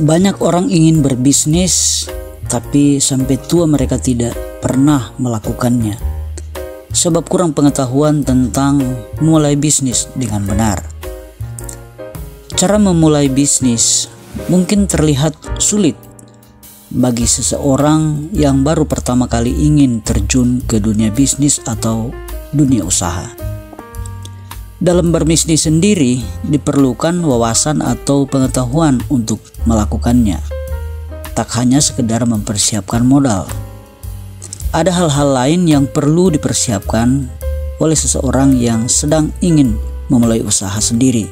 Banyak orang ingin berbisnis, tapi sampai tua mereka tidak pernah melakukannya, sebab kurang pengetahuan tentang memulai bisnis dengan benar. Cara memulai bisnis mungkin terlihat sulit bagi seseorang yang baru pertama kali ingin terjun ke dunia bisnis atau dunia usaha. Dalam berbisnis sendiri diperlukan wawasan atau pengetahuan untuk melakukannya. Tak hanya sekedar mempersiapkan modal. Ada hal-hal lain yang perlu dipersiapkan oleh seseorang yang sedang ingin memulai usaha sendiri.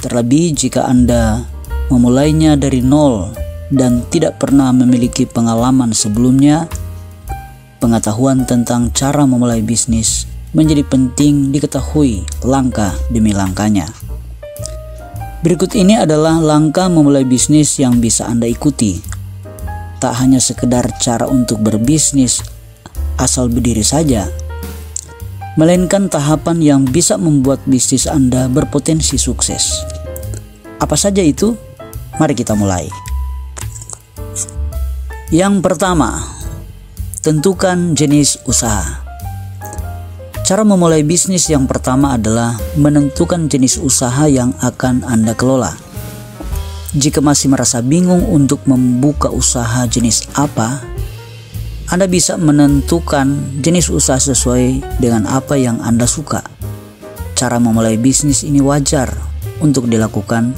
Terlebih jika Anda memulainya dari nol dan tidak pernah memiliki pengalaman sebelumnya, pengetahuan tentang cara memulai bisnis menjadi penting diketahui langkah demi langkahnya. Berikut ini adalah langkah memulai bisnis yang bisa Anda ikuti. Tak hanya sekedar cara untuk berbisnis asal berdiri saja, melainkan tahapan yang bisa membuat bisnis Anda berpotensi sukses. Apa saja itu? Mari kita mulai. Yang pertama, tentukan jenis usaha. Cara memulai bisnis yang pertama adalah menentukan jenis usaha yang akan Anda kelola. Jika masih merasa bingung untuk membuka usaha jenis apa, Anda bisa menentukan jenis usaha sesuai dengan apa yang Anda suka. Cara memulai bisnis ini wajar untuk dilakukan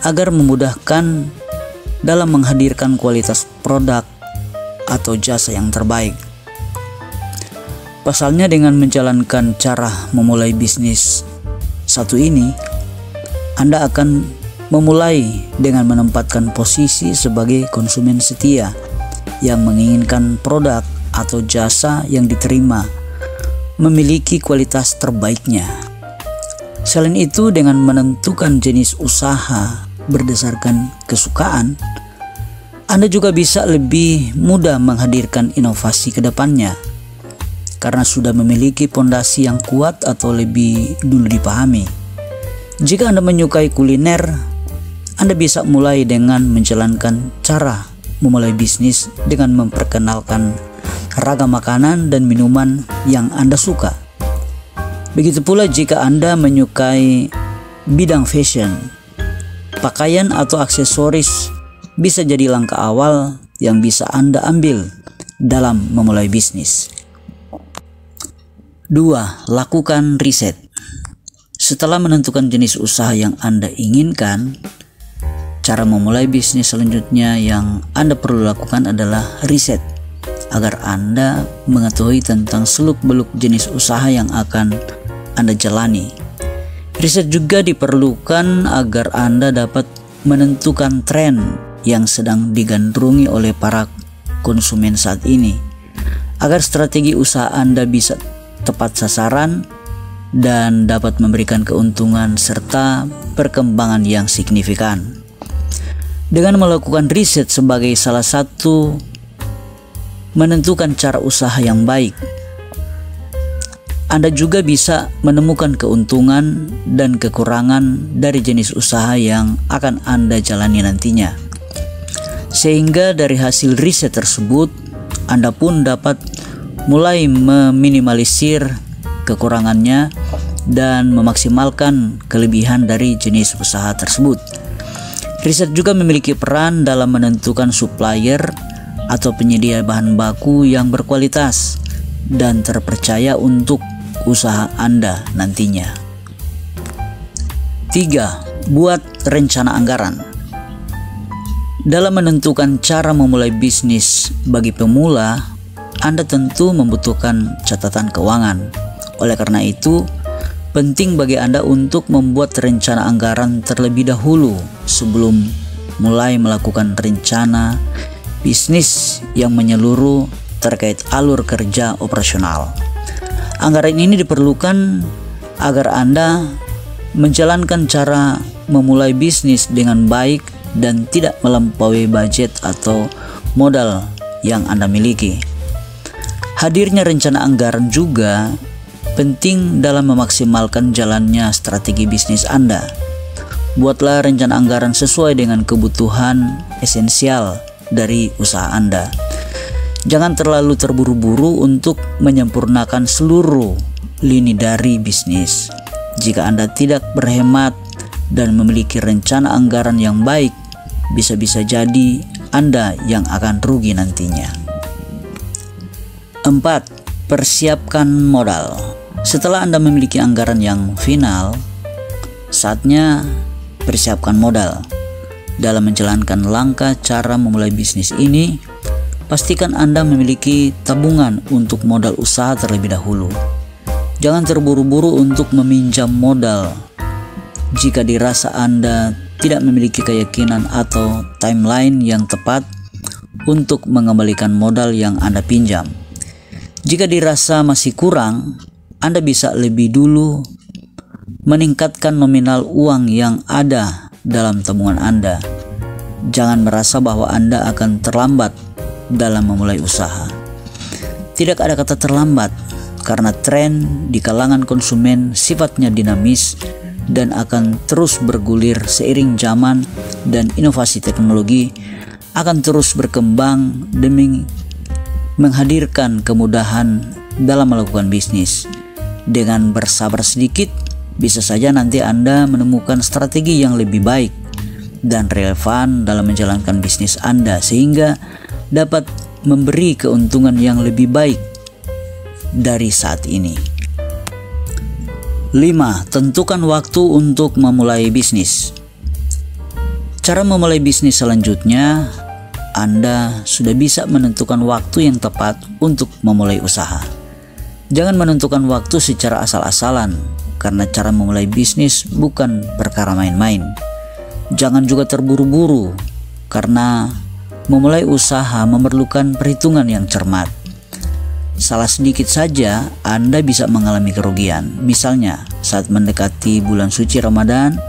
agar memudahkan dalam menghadirkan kualitas produk atau jasa yang terbaik. Pasalnya, dengan menjalankan cara memulai bisnis satu ini, Anda akan memulai dengan menempatkan posisi sebagai konsumen setia yang menginginkan produk atau jasa yang diterima memiliki kualitas terbaiknya. Selain itu, dengan menentukan jenis usaha berdasarkan kesukaan, Anda juga bisa lebih mudah menghadirkan inovasi ke depannya karena sudah memiliki pondasi yang kuat atau lebih dulu dipahami. Jika Anda menyukai kuliner, Anda bisa mulai dengan menjalankan cara memulai bisnis dengan memperkenalkan ragam makanan dan minuman yang Anda suka. Begitu pula jika Anda menyukai bidang fashion, pakaian atau aksesoris bisa jadi langkah awal yang bisa Anda ambil dalam memulai bisnis. 2. Lakukan riset. Setelah menentukan jenis usaha yang Anda inginkan, cara memulai bisnis selanjutnya yang Anda perlu lakukan adalah riset, agar Anda mengetahui tentang seluk-beluk jenis usaha yang akan Anda jalani. Riset juga diperlukan agar Anda dapat menentukan tren yang sedang digandrungi oleh para konsumen saat ini, agar strategi usaha Anda bisa tepat sasaran dan dapat memberikan keuntungan serta perkembangan yang signifikan. Dengan melakukan riset sebagai salah satu menentukan cara usaha yang baik, Anda juga bisa menemukan keuntungan dan kekurangan dari jenis usaha yang akan Anda jalani nantinya. Sehingga dari hasil riset tersebut, Anda pun dapat mulai meminimalisir kekurangannya dan memaksimalkan kelebihan dari jenis usaha tersebut. Riset juga memiliki peran dalam menentukan supplier atau penyedia bahan baku yang berkualitas dan terpercaya untuk usaha Anda nantinya. 3. Buat rencana anggaran. Dalam menentukan cara memulai bisnis bagi pemula, Anda tentu membutuhkan catatan keuangan. Oleh karena itu, penting bagi Anda untuk membuat rencana anggaran terlebih dahulu sebelum mulai melakukan rencana bisnis yang menyeluruh terkait alur kerja operasional. Anggaran ini diperlukan agar Anda menjalankan cara memulai bisnis dengan baik dan tidak melampaui budget atau modal yang Anda miliki. Hadirnya rencana anggaran juga penting dalam memaksimalkan jalannya strategi bisnis Anda. Buatlah rencana anggaran sesuai dengan kebutuhan esensial dari usaha Anda. Jangan terlalu terburu-buru untuk menyempurnakan seluruh lini dari bisnis. Jika Anda tidak berhemat dan memiliki rencana anggaran yang baik, bisa-bisa jadi Anda yang akan rugi nantinya. 4. Persiapkan modal. Setelah Anda memiliki anggaran yang final, saatnya persiapkan modal. Dalam menjalankan langkah cara memulai bisnis ini, pastikan Anda memiliki tabungan untuk modal usaha terlebih dahulu. Jangan terburu-buru untuk meminjam modal jika dirasa Anda tidak memiliki keyakinan atau timeline yang tepat untuk mengembalikan modal yang Anda pinjam. Jika dirasa masih kurang, Anda bisa lebih dulu meningkatkan nominal uang yang ada dalam tabungan Anda. Jangan merasa bahwa Anda akan terlambat dalam memulai usaha. Tidak ada kata terlambat, karena tren di kalangan konsumen sifatnya dinamis dan akan terus bergulir seiring zaman, dan inovasi teknologi akan terus berkembang demi menghadirkan kemudahan dalam melakukan bisnis. Dengan bersabar sedikit, bisa saja nanti Anda menemukan strategi yang lebih baik dan relevan dalam menjalankan bisnis Anda, sehingga dapat memberi keuntungan yang lebih baik dari saat ini. 5. Tentukan waktu untuk memulai bisnis. Cara memulai bisnis selanjutnya, Anda sudah bisa menentukan waktu yang tepat untuk memulai usaha. Jangan menentukan waktu secara asal-asalan, karena cara memulai bisnis bukan perkara main-main. Jangan juga terburu-buru, karena memulai usaha memerlukan perhitungan yang cermat. Salah sedikit saja Anda bisa mengalami kerugian. Misalnya, saat mendekati bulan suci Ramadan,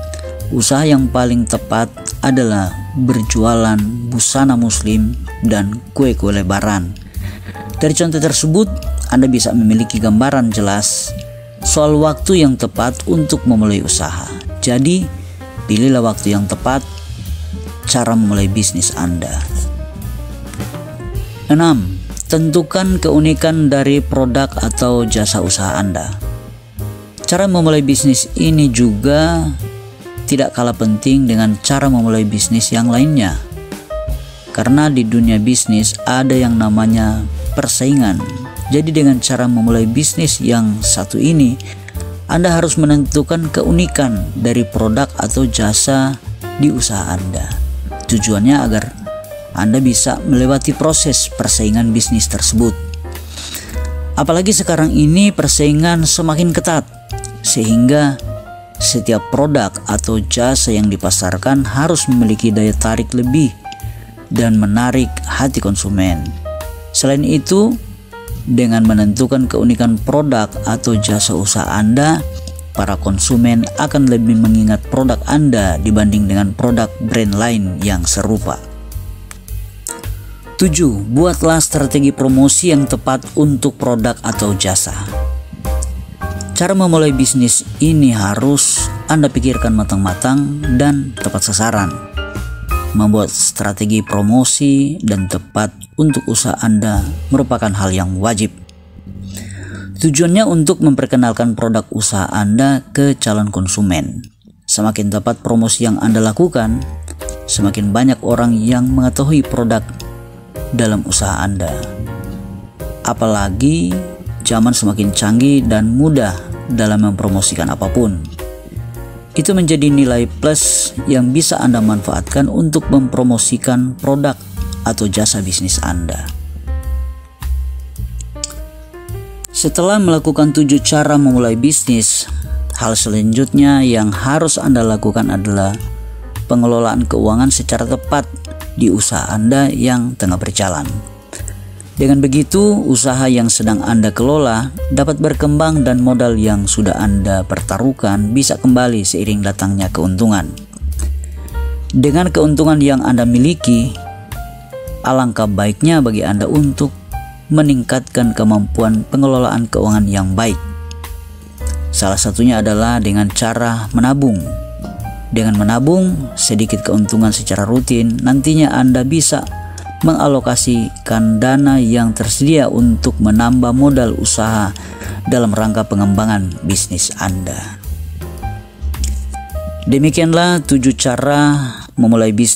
usaha yang paling tepat adalah berjualan busana muslim dan kue-kue lebaran. Dari contoh tersebut, Anda bisa memiliki gambaran jelas soal waktu yang tepat untuk memulai usaha. Jadi, pilihlah waktu yang tepat cara memulai bisnis Anda. 6. Tentukan keunikan dari produk atau jasa usaha Anda. Cara memulai bisnis ini juga tidak kalah penting dengan cara memulai bisnis yang lainnya. Karena di dunia bisnis ada yang namanya persaingan. Jadi dengan cara memulai bisnis yang satu ini, Anda harus menentukan keunikan dari produk atau jasa di usaha Anda. Tujuannya agar Anda bisa melewati proses persaingan bisnis tersebut. Apalagi sekarang ini persaingan semakin ketat, sehingga setiap produk atau jasa yang dipasarkan harus memiliki daya tarik lebih dan menarik hati konsumen. Selain itu, dengan menentukan keunikan produk atau jasa usaha Anda, para konsumen akan lebih mengingat produk Anda dibanding dengan produk brand lain yang serupa. 7. Buatlah strategi promosi yang tepat untuk produk atau jasa. Cara memulai bisnis ini harus Anda pikirkan matang-matang dan tepat sasaran. Membuat strategi promosi dan tepat untuk usaha Anda merupakan hal yang wajib. Tujuannya untuk memperkenalkan produk usaha Anda ke calon konsumen. Semakin tepat promosi yang Anda lakukan, semakin banyak orang yang mengetahui produk dalam usaha Anda. Apalagi zaman semakin canggih dan mudah dalam mempromosikan apapun. Itu menjadi nilai plus yang bisa Anda manfaatkan untuk mempromosikan produk atau jasa bisnis Anda. Setelah melakukan 7 cara memulai bisnis, hal selanjutnya yang harus Anda lakukan adalah pengelolaan keuangan secara tepat di usaha Anda yang tengah berjalan. Dengan begitu, usaha yang sedang Anda kelola dapat berkembang dan modal yang sudah Anda pertaruhkan bisa kembali seiring datangnya keuntungan. Dengan keuntungan yang Anda miliki, alangkah baiknya bagi Anda untuk meningkatkan kemampuan pengelolaan keuangan yang baik. Salah satunya adalah dengan cara menabung. Dengan menabung sedikit keuntungan secara rutin, nantinya Anda bisa mengalokasikan dana yang tersedia untuk menambah modal usaha dalam rangka pengembangan bisnis Anda. Demikianlah 7 cara memulai bisnis.